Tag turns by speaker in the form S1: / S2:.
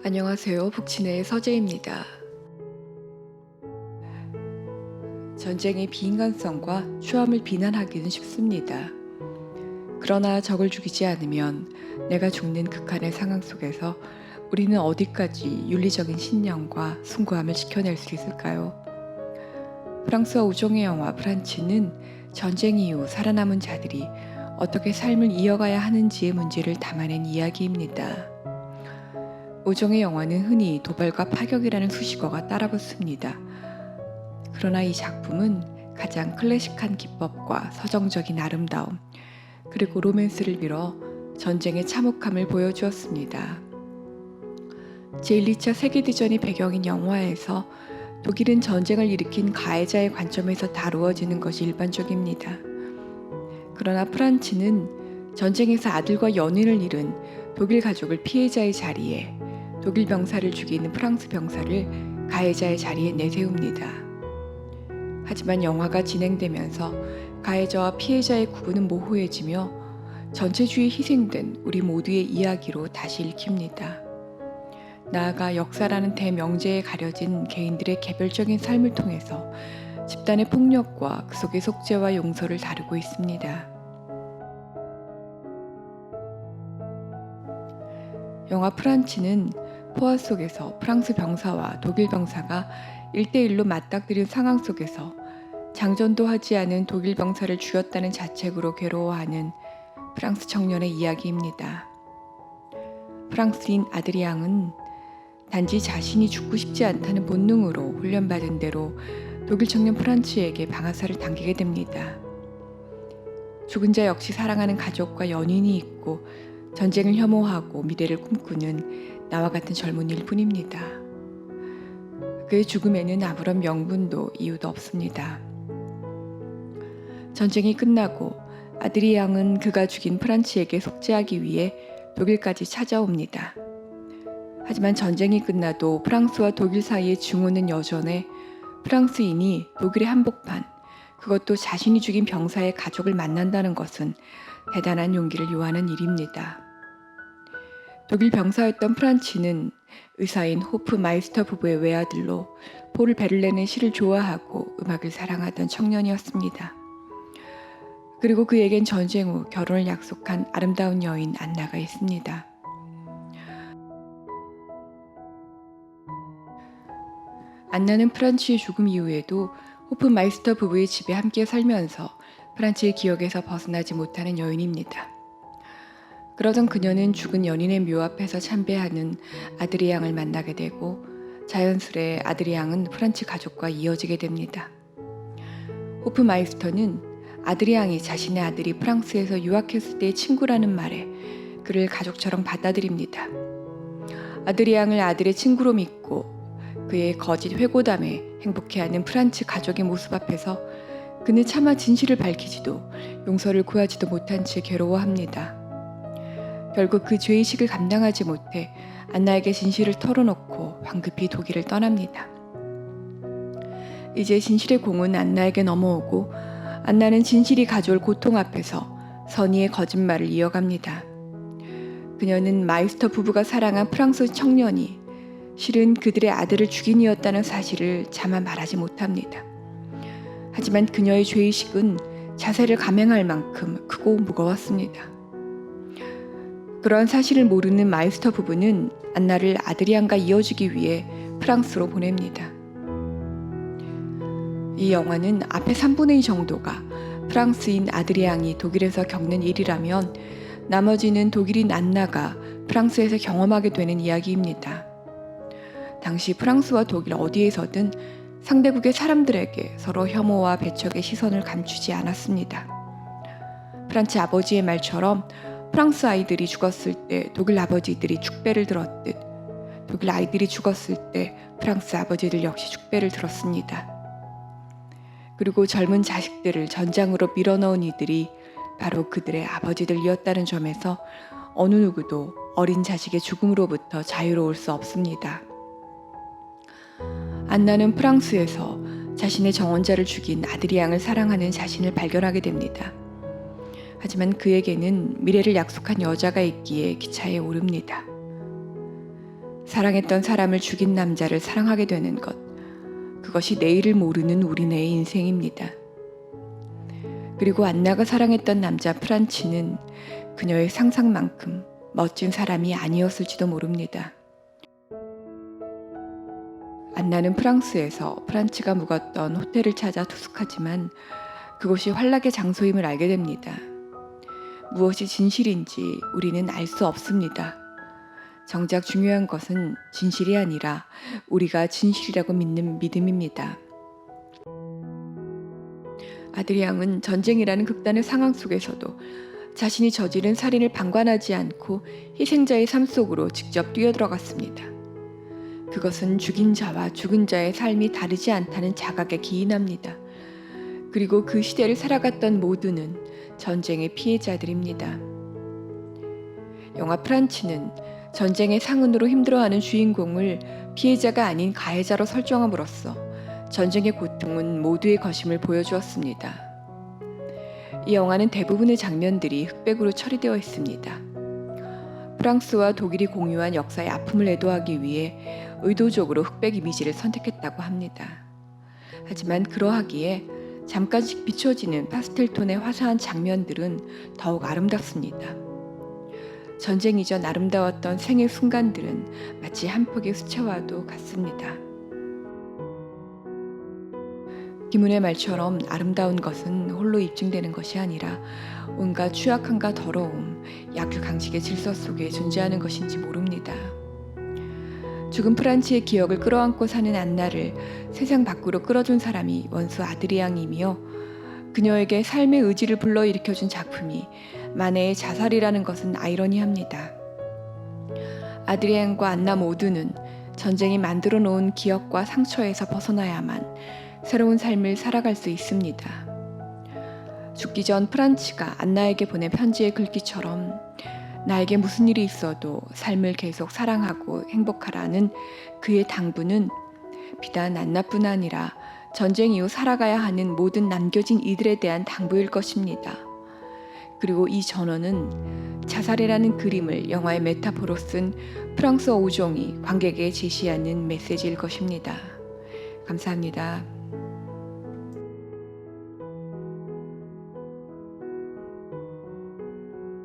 S1: 안녕하세요. 북친의 서재입니다. 전쟁의 비인간성과 추함을 비난하기는 쉽습니다. 그러나 적을 죽이지 않으면 내가 죽는 극한의 상황 속에서 우리는 어디까지 윤리적인 신념과 숭고함을 지켜낼 수 있을까요? 프랑스어 우종의 영화 프란치는 전쟁 이후 살아남은 자들이 어떻게 삶을 이어가야 하는지의 문제를 담아낸 이야기입니다. 우종의 영화는 흔히 도발과 파격이라는 수식어가 따라붙습니다. 그러나 이 작품은 가장 클래식한 기법과 서정적인 아름다움, 그리고 로맨스를 빌어 전쟁의 참혹함을 보여주었습니다. 제1, 2차 세계대전이 배경인 영화에서 독일은 전쟁을 일으킨 가해자의 관점에서 다루어지는 것이 일반적입니다. 그러나 프란츠는 전쟁에서 아들과 연인을 잃은 독일 가족을 피해자의 자리에, 독일 병사를 죽이는 프랑스 병사를 가해자의 자리에 내세웁니다. 하지만 영화가 진행되면서 가해자와 피해자의 구분은 모호해지며 전체주의에 희생된 우리 모두의 이야기로 다시 읽힙니다. 나아가 역사라는 대명제에 가려진 개인들의 개별적인 삶을 통해서 집단의 폭력과 그 속의 속죄와 용서를 다루고 있습니다. 영화 프란치는 포화 속에서 프랑스 병사와 독일 병사가 1대1로 맞닥뜨린 상황 속에서 장전도 하지 않은 독일 병사를 죽였다는 자책으로 괴로워하는 프랑스 청년의 이야기입니다. 프랑스인 아드리앙은 단지 자신이 죽고 싶지 않다는 본능으로 훈련받은 대로 독일 청년 프란츠에게 방아쇠를 당기게 됩니다. 죽은 자 역시 사랑하는 가족과 연인이 있고 전쟁을 혐오하고 미래를 꿈꾸는 나와 같은 젊은이일 뿐입니다. 그의 죽음에는 아무런 명분도 이유도 없습니다. 전쟁이 끝나고 아드리앙은 그가 죽인 프란츠에게 속죄하기 위해 독일까지 찾아옵니다. 하지만 전쟁이 끝나도 프랑스와 독일 사이의 증오는 여전해 프랑스인이 독일의 한복판, 그것도 자신이 죽인 병사의 가족을 만난다는 것은 대단한 용기를 요하는 일입니다. 독일 병사였던 프란치는 의사인 호프 마이스터 부부의 외아들로 폴 베를렌의 시를 좋아하고 음악을 사랑하던 청년이었습니다. 그리고 그에겐 전쟁 후 결혼을 약속한 아름다운 여인 안나가 있습니다. 안나는 프란치의 죽음 이후에도 호프 마이스터 부부의 집에 함께 살면서 프란치의 기억에서 벗어나지 못하는 여인입니다. 그러던 그녀는 죽은 연인의 묘 앞에서 참배하는 아드리앙을 만나게 되고 자연스레 아드리앙은 프란츠 가족과 이어지게 됩니다. 호프마이스터는 아드리앙이 자신의 아들이 프랑스에서 유학했을 때의 친구라는 말에 그를 가족처럼 받아들입니다. 아드리앙을 아들의 친구로 믿고 그의 거짓 회고담에 행복해하는 프란츠 가족의 모습 앞에서 그는 차마 진실을 밝히지도 용서를 구하지도 못한 채 괴로워합니다. 결국 그 죄의식을 감당하지 못해 안나에게 진실을 털어놓고 황급히 독일을 떠납니다. 이제 진실의 공은 안나에게 넘어오고 안나는 진실이 가져올 고통 앞에서 선의의 거짓말을 이어갑니다. 그녀는 마이스터 부부가 사랑한 프랑스 청년이 실은 그들의 아들을 죽인 이였다는 사실을 차마 말하지 못합니다. 하지만 그녀의 죄의식은 자세를 감행할 만큼 크고 무거웠습니다. 그러한 사실을 모르는 마이스터 부부는 안나를 아드리앙과 이어주기 위해 프랑스로 보냅니다. 이 영화는 앞에 3분의 2 정도가 프랑스인 아드리앙이 독일에서 겪는 일이라면 나머지는 독일인 안나가 프랑스에서 경험하게 되는 이야기입니다. 당시 프랑스와 독일 어디에서든 상대국의 사람들에게 서로 혐오와 배척의 시선을 감추지 않았습니다. 프란츠 아버지의 말처럼 프랑스 아이들이 죽었을 때 독일 아버지들이 축배를 들었듯 독일 아이들이 죽었을 때 프랑스 아버지들 역시 축배를 들었습니다. 그리고 젊은 자식들을 전장으로 밀어넣은 이들이 바로 그들의 아버지들이었다는 점에서 어느 누구도 어린 자식의 죽음으로부터 자유로울 수 없습니다. 안나는 프랑스에서 자신의 정원자를 죽인 아드리앙을 사랑하는 자신을 발견하게 됩니다. 하지만 그에게는 미래를 약속한 여자가 있기에 기차에 오릅니다. 사랑했던 사람을 죽인 남자를 사랑하게 되는 것, 그것이 내일을 모르는 우리네의 인생입니다. 그리고 안나가 사랑했던 남자 프란치는 그녀의 상상만큼 멋진 사람이 아니었을지도 모릅니다. 안나는 프랑스에서 프란치가 묵었던 호텔을 찾아 투숙하지만 그곳이 환락의 장소임을 알게 됩니다. 무엇이 진실인지 우리는 알 수 없습니다. 정작 중요한 것은 진실이 아니라 우리가 진실이라고 믿는 믿음입니다. 아드리앙은 전쟁이라는 극단의 상황 속에서도 자신이 저지른 살인을 방관하지 않고 희생자의 삶 속으로 직접 뛰어들어갔습니다. 그것은 죽인 자와 죽은 자의 삶이 다르지 않다는 자각에 기인합니다. 그리고 그 시대를 살아갔던 모두는 전쟁의 피해자들입니다. 영화 프란치는 전쟁의 상흔으로 힘들어하는 주인공을 피해자가 아닌 가해자로 설정함으로써 전쟁의 고통은 모두의 것임을 보여주었습니다. 이 영화는 대부분의 장면들이 흑백으로 처리되어 있습니다. 프랑스와 독일이 공유한 역사의 아픔을 애도하기 위해 의도적으로 흑백 이미지를 선택했다고 합니다. 하지만 그러하기에 잠깐씩 비춰지는 파스텔톤의 화사한 장면들은 더욱 아름답습니다. 전쟁 이전 아름다웠던 생의 순간들은 마치 한 폭의 수채화도 같습니다. 기문의 말처럼 아름다운 것은 홀로 입증되는 것이 아니라 온갖 취약함과 더러움, 약육강식의 질서 속에 존재하는 것인지 모릅니다. 죽은 프란치의 기억을 끌어안고 사는 안나를 세상 밖으로 끌어준 사람이 원수 아드리앙이며 그녀에게 삶의 의지를 불러일으켜준 작품이 마네의 자살이라는 것은 아이러니합니다. 아드리앙과 안나 모두는 전쟁이 만들어 놓은 기억과 상처에서 벗어나야만 새로운 삶을 살아갈 수 있습니다. 죽기 전 프란치가 안나에게 보낸 편지의 글귀처럼 나에게 무슨 일이 있어도 삶을 계속 사랑하고 행복하라는 그의 당부는 비단 안나뿐 아니라 전쟁 이후 살아가야 하는 모든 남겨진 이들에 대한 당부일 것입니다. 그리고 이 전언은 자살이라는 그림을 영화의 메타포로 쓴 프랑스어 5종이 관객에게 제시하는 메시지일 것입니다. 감사합니다.